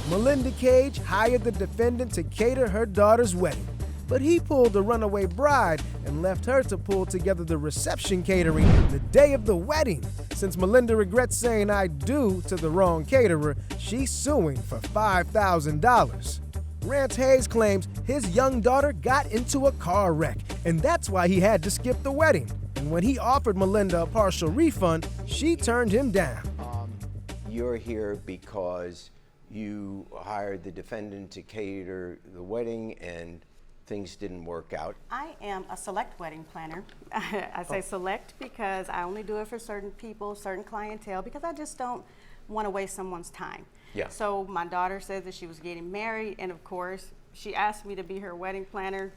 Malinda Cage hired the defendant to cater her daughter's wedding, but he pulled the runaway bride and left her to pull together the reception catering the day of the wedding. Since Malinda regrets saying "I do" to the wrong caterer, she's suing for $5,000. Rance Hayes claims his young daughter got into a car wreck, and that's why he had to skip the wedding. And when he offered Malinda a partial refund, she turned him down. You're here because you hired the defendant to cater the wedding and things didn't work out. I am a select wedding planner. I say select because I only do it for certain people, certain clientele, because I just don't want to waste someone's time. Yeah. So my daughter said that she was getting married, and of course, she asked me to be her wedding planner.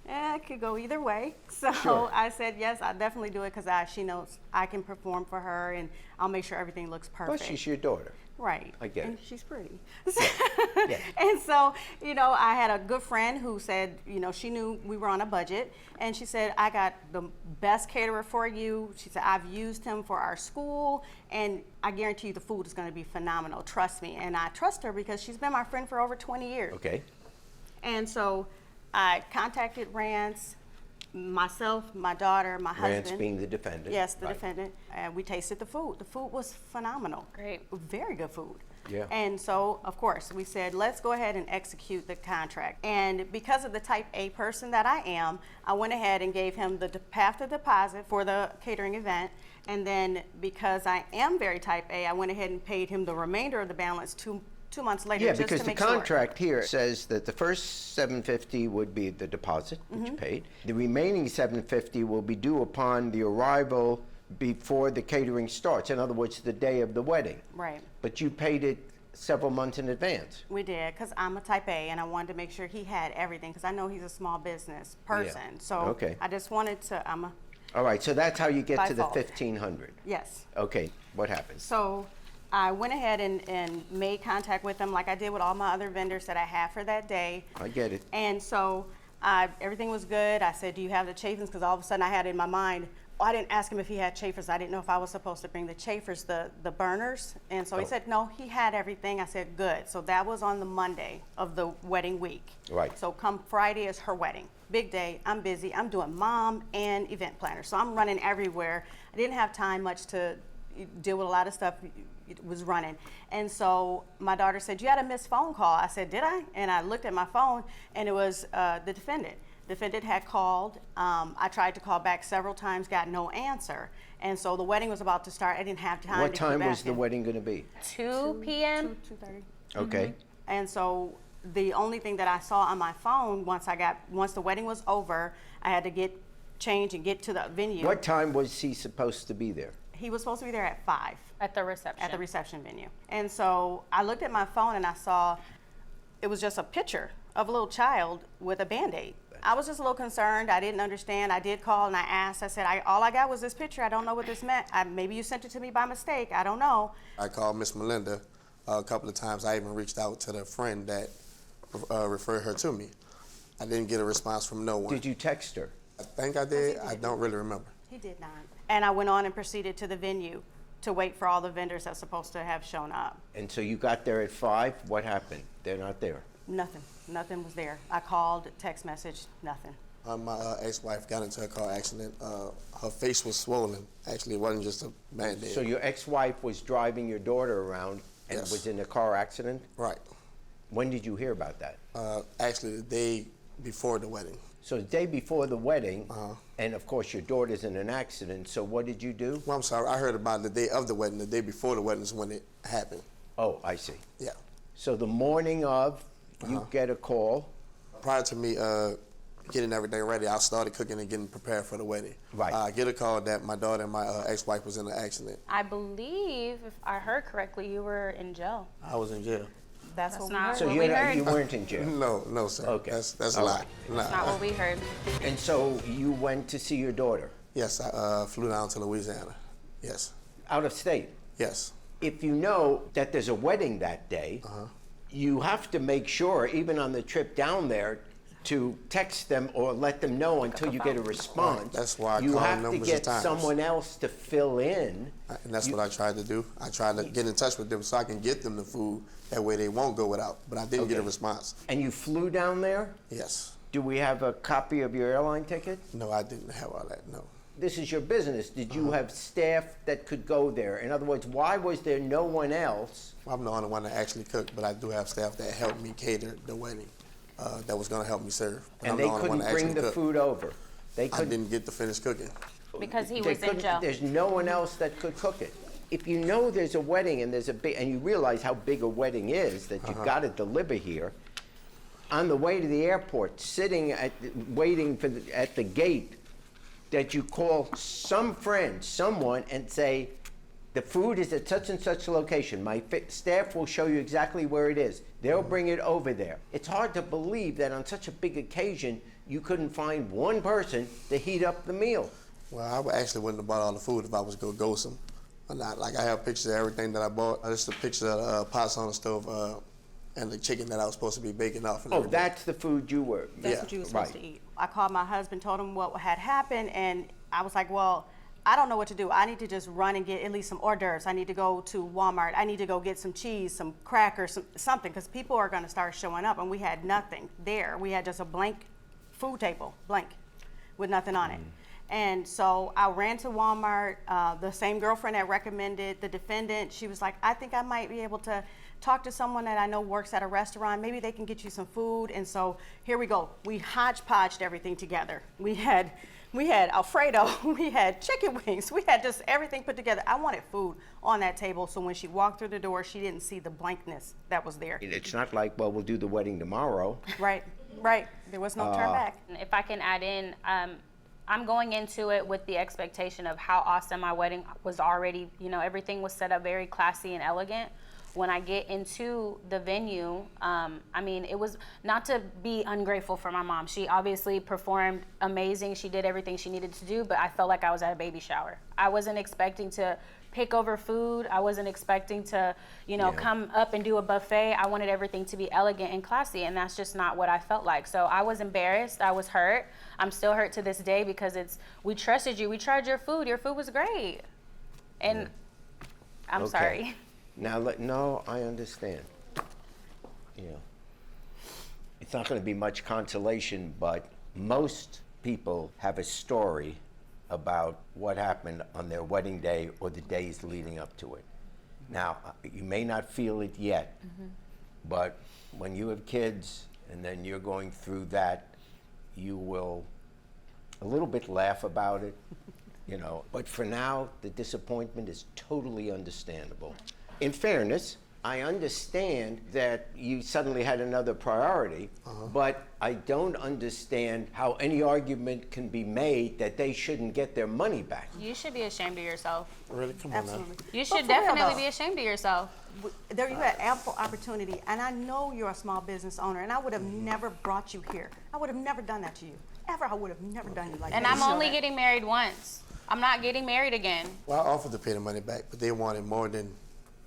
It could go either way. So Sure. I said, yes, I'll definitely do it because she knows I can perform for her, and I'll make sure everything looks perfect. But she's your daughter. Right. I get and it. she's pretty. Yeah. And so, I had a good friend who said, she knew we were on a budget, and she said, I got the best caterer for you. She said, I've used him for our school, and I guarantee you the food is going to be phenomenal. Trust me. And I trust her because she's been my friend for over 20 years. Okay. And so I contacted Rance, myself, my daughter, my husband. Rance being the defendant. Yes, the Right. defendant. And we tasted the food. The food was phenomenal. Great. Very good food. Yeah. And so, of course, we said, let's go ahead and execute the contract. And because of the type A person that I am, I went ahead and gave him half the deposit for the catering event. And then because I am very type A, I went ahead and paid him the remainder of the balance two months later. Yeah, just because to the make sure. contract here says that the first $750 would be the deposit that you paid. The remaining $750 will be due upon the arrival before the catering starts. In other words, the day of the wedding. Right. But you paid it several months in advance. We did, because I'm a type A, and I wanted to make sure he had everything, because I know he's a small business person. So Okay. I just wanted to, All right, so that's how you get By to the fault. $1,500. yes. Okay, what happens? So I went ahead and made contact with them like I did with all my other vendors that I have for that day. I get it. And so everything was good. I said, do you have the chafers? Because all of a sudden I had in my mind, I didn't ask him if he had chafers. I didn't know if I was supposed to bring the chafers, the burners. And so he said, no, he had everything. I said, good. So that was on the Monday of the wedding week. Right. So come Friday is her wedding. Big day. I'm busy. I'm doing mom and event planner. So I'm running everywhere. I didn't have time much to deal with a lot of stuff. It was running. And so my daughter said, you had a missed phone call. I said, did I? And I looked at my phone, and it was the defendant. The defendant had called. I tried to call back several times, got no answer. And so the wedding was about to start. I didn't have time What to keep time was asking. the wedding going to be? 2 p.m. 2:30. Okay. And so the only thing that I saw on my phone once the wedding was over, I had to get changed and get to the venue. What time was he supposed to be there? He was supposed to be there at 5. At the reception. At the reception venue. And so I looked at my phone and I saw it was just a picture of a little child with a Band-Aid. I was just a little concerned. I didn't understand. I did call and I asked. I said, all I got was this picture. I don't know what this meant. Maybe you sent it to me by mistake. I don't know. I called Miss Malinda a couple of times. I even reached out to the friend that referred her to me. I didn't get a response from no one. Did you text her? I think I did. I don't really remember. He did not. And I went on and proceeded to the venue to wait for all the vendors that's supposed to have shown up. And so you got there at 5. What happened? They're not there. Nothing. Nothing was there. I called, text message, nothing. My ex-wife got into a car accident. Her face was swollen. Actually, it wasn't just a Band-Aid. So your ex-wife was driving your daughter around and Yes. was in a car accident? Right. When did you hear about that? Actually, the day before the wedding. So the day before the wedding, and of course your daughter's in an accident, so what did you do? Well, I'm sorry. I heard about the day of the wedding. The day before the wedding is when it happened. Oh, I see. Yeah. So the morning of, you get a call. Prior to me getting everything ready, I started cooking and getting prepared for the wedding. Right. I get a call that my daughter and my ex-wife was in an accident. I believe, if I heard correctly, you were in jail. I was in jail. That's That's what we not heard. So what you we heard. you weren't in jail? No, sir. Okay. That's a All lie. right. That's not what we heard. And so you went to see your daughter? Yes, I flew down to Louisiana. Yes. Out of state? Yes. If you know that there's a wedding that day, you have to make sure, even on the trip down there, to text them or let them know until you get a response. Right. That's why I you called have to numbers get of times. someone else to fill in. And that's what I tried to do. I tried to get in touch with them so I can get them the food. That way they won't go without. But I didn't get a response. And you flew down there? Yes. Do we have a copy of your airline ticket? No, I didn't have all that, no. This is your business. Did you have staff that could go there? In other words, why was there no one else? I'm the only one that actually cooked, but I do have staff that helped me cater the wedding. That was going to help me serve. But And I'm they the only one couldn't that bring actually the cooked. food over? They I couldn't. didn't get to finish cooking. Because he They was in couldn't- jail. There's no one else that could cook it. If you know there's a wedding and there's a big, and you realize how big a wedding is, that you've got to deliver here, on the way to the airport, sitting waiting for at the gate, that you call some friend, someone, and say, the food is at such and such location. My staff will show you exactly where it is. They'll bring it over there. It's hard to believe that on such a big occasion, you couldn't find one person to heat up the meal. Well, I actually wouldn't have bought all the food if I was going to ghost them. Or not. Like, I have pictures of everything that I bought. Just a picture of the pots on the stove and the chicken that I was supposed to be baking off. And Oh, everything. that's the food you were. That's Yeah, what you were supposed right. to eat. I called my husband, told him what had happened, and I was like, well, I don't know what to do. I need to just run and get at least some hors d'oeuvres. I need to go to Walmart. I need to go get some cheese, some crackers, something, because people are going to start showing up, and we had nothing there. We had just a blank food table, blank, with nothing on it. And so I ran to Walmart. The same girlfriend that recommended the defendant, she was like, I think I might be able to talk to someone that I know works at a restaurant. Maybe they can get you some food. And so here we go. We hodgepodged everything together. We had Alfredo, we had chicken wings, we had just everything put together. I wanted food on that table, so when she walked through the door, she didn't see the blankness that was there. It's not like, well, we'll do the wedding tomorrow. Right, right. There was no turn back. If I can add in, I'm going into it with the expectation of how awesome my wedding was already. You know, everything was set up very classy and elegant. When I get into the venue, I mean, it was not to be ungrateful for my mom. She obviously performed amazing. She did everything she needed to do, but I felt like I was at a baby shower. I wasn't expecting to pick over food. I wasn't expecting to, come up and do a buffet. I wanted everything to be elegant and classy, and that's just not what I felt like. So I was embarrassed. I was hurt. I'm still hurt to this day because we trusted you. We tried your food. Your food was great. And I'm Okay. sorry. Now, no, I understand. It's not going to be much consolation, but most people have a story about what happened on their wedding day or the days leading up to it. Now, you may not feel it yet, but when you have kids and then you're going through that, you will a little bit laugh about it, But for now, the disappointment is totally understandable. In fairness, I understand that you suddenly had another priority, but I don't understand how any argument can be made that they shouldn't get their money back. You should be ashamed of yourself. Really? Come on now. Absolutely. You But should for real, definitely though, be ashamed of yourself. There you had ample opportunity, and I know you're a small business owner, and I would have never brought you here. I would have never done that to you. Ever, I would have never done you like that. And I'm only getting married once. I'm not getting married again. Well, I offered to pay the money back, but they wanted more than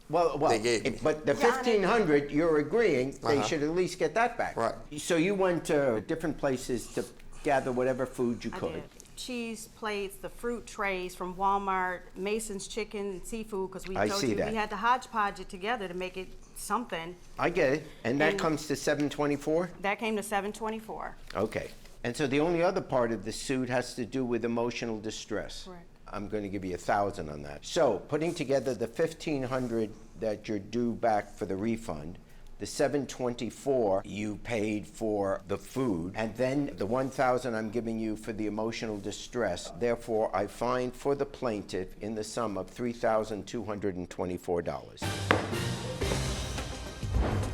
Well, they gave me. but the $1,500, you're agreeing they should at least get that back. Right. So you went to different places to gather whatever food you I could. did. Cheese plates, the fruit trays from Walmart, Mason's chicken and seafood, because we I told see you that. we had to hodgepodge it together to make it something. I get it. And that And- comes to $724? That came to $724. Okay. And so the only other part of the suit has to do with emotional distress. Correct. I'm going to give you 1,000 on that. So putting together the $1,500 that you're due back for the refund, the $724 you paid for the food, and then the $1,000 I'm giving you for the emotional distress. Therefore, I find for the plaintiff in the sum of $3,224.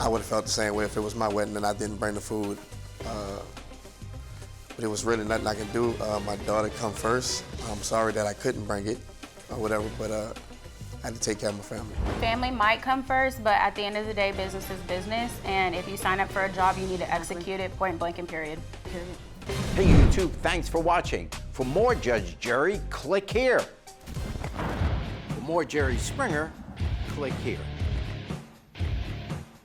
I would have felt the same way if it was my wedding and I didn't bring the food. But it was really nothing I could do. My daughter come first. I'm sorry that I couldn't bring it or whatever, but I had to take care of my family. Family might come first, but at the end of the day, business is business. And if you sign up for a job, you need to execute it, point blank and period. Hey YouTube, thanks for watching. For more Judge Jerry, click here. For more Jerry Springer, click here.